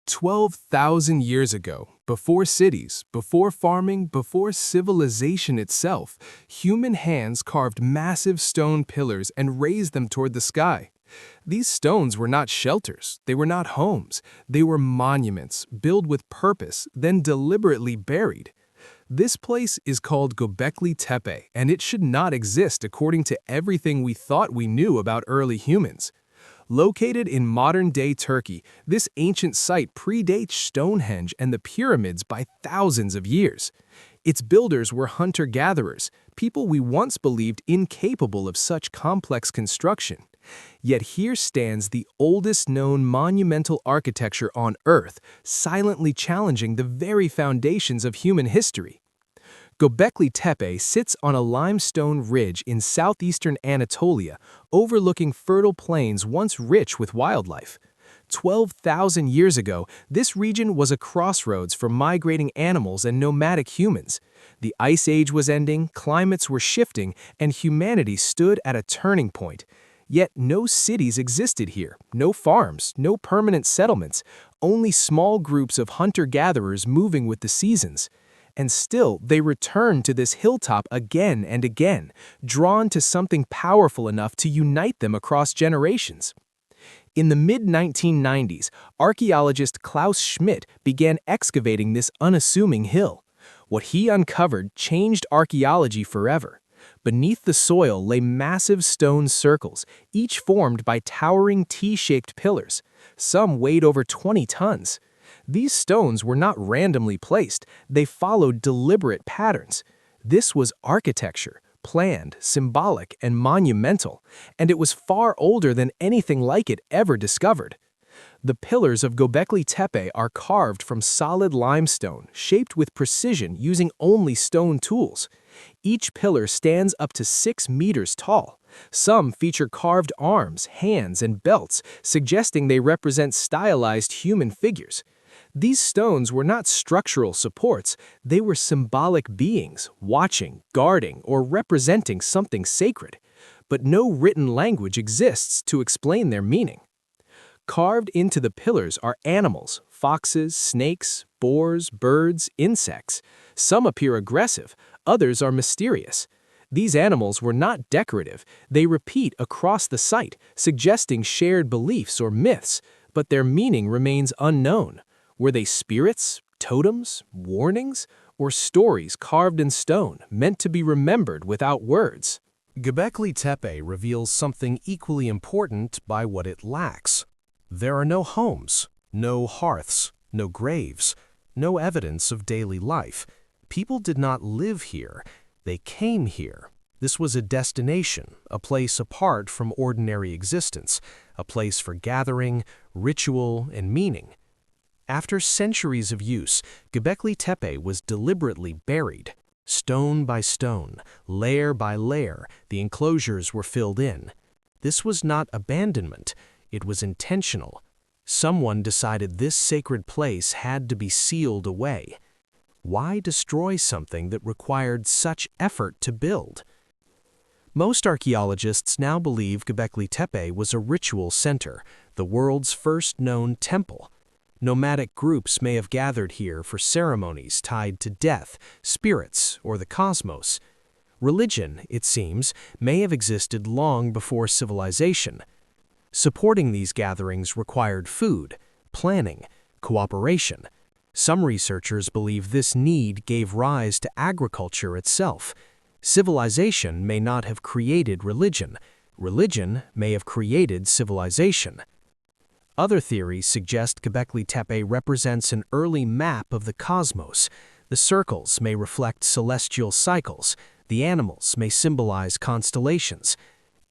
12,000 years ago, before cities, before farming, before civilization itself, human hands carved massive stone pillars and raised them toward the sky. These stones were not shelters, they were not homes, they were monuments, built with purpose, then deliberately buried. This place is called Göbekli Tepe, and it should not exist according to everything we thought we knew about early humans. Located in modern-day Turkey, this ancient site predates Stonehenge and the pyramids by thousands of years. Its builders were hunter-gatherers, people we once believed incapable of such complex construction. Yet here stands the oldest known monumental architecture on Earth, silently challenging the very foundations of human history. Göbekli Tepe sits on a limestone ridge in southeastern Anatolia, overlooking fertile plains once rich with wildlife. 12,000 years ago, this region was a crossroads for migrating animals and nomadic humans. The Ice Age was ending, climates were shifting, and humanity stood at a turning point. Yet no cities existed here, no farms, no permanent settlements, only small groups of hunter-gatherers moving with the seasons. And still, they returned to this hilltop again and again, drawn to something powerful enough to unite them across generations. In the mid-1990s, archaeologist Klaus Schmidt began excavating this unassuming hill. What he uncovered changed archaeology forever. Beneath the soil lay massive stone circles, each formed by towering T-shaped pillars. Some weighed over 20 tons. These stones were not randomly placed, they followed deliberate patterns. This was architecture, planned, symbolic, and monumental, and it was far older than anything like it ever discovered. The pillars of Göbekli Tepe are carved from solid limestone, shaped with precision using only stone tools. Each pillar stands up to 6 meters tall. Some feature carved arms, hands, and belts, suggesting they represent stylized human figures. These stones were not structural supports, they were symbolic beings, watching, guarding, or representing something sacred. But no written language exists to explain their meaning. Carved into the pillars are animals, foxes, snakes, boars, birds, insects. Some appear aggressive, others are mysterious. These animals were not decorative, they repeat across the site, suggesting shared beliefs or myths, but their meaning remains unknown. Were they spirits, totems, warnings, or stories carved in stone, meant to be remembered without words? Göbekli Tepe reveals something equally important by what it lacks. There are no homes, no hearths, no graves, no evidence of daily life. People did not live here, they came here. This was a destination, a place apart from ordinary existence, a place for gathering, ritual, and meaning. After centuries of use, Göbekli Tepe was deliberately buried. Stone by stone, layer by layer, the enclosures were filled in. This was not abandonment, it was intentional. Someone decided this sacred place had to be sealed away. Why destroy something that required such effort to build? Most archaeologists now believe Göbekli Tepe was a ritual center, the world's first known temple. Nomadic groups may have gathered here for ceremonies tied to death, spirits, or the cosmos. Religion, it seems, may have existed long before civilization. Supporting these gatherings required food, planning, cooperation. Some researchers believe this need gave rise to agriculture itself. Civilization may not have created religion. Religion may have created civilization. Other theories suggest Göbekli Tepe represents an early map of the cosmos. The circles may reflect celestial cycles. The animals may symbolize constellations.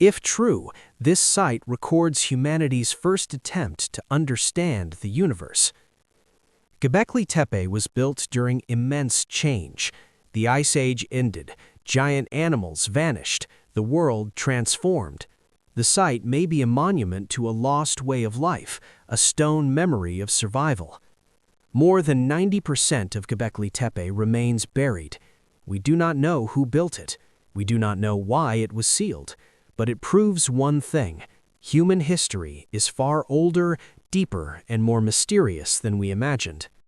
If true, this site records humanity's first attempt to understand the universe. Göbekli Tepe was built during immense change. The Ice Age ended, giant animals vanished, the world transformed. The site may be a monument to a lost way of life, a stone memory of survival. More than 90% of Göbekli Tepe remains buried. We do not know who built it. We do not know why it was sealed. But it proves one thing: human history is far older, deeper and more mysterious than we imagined.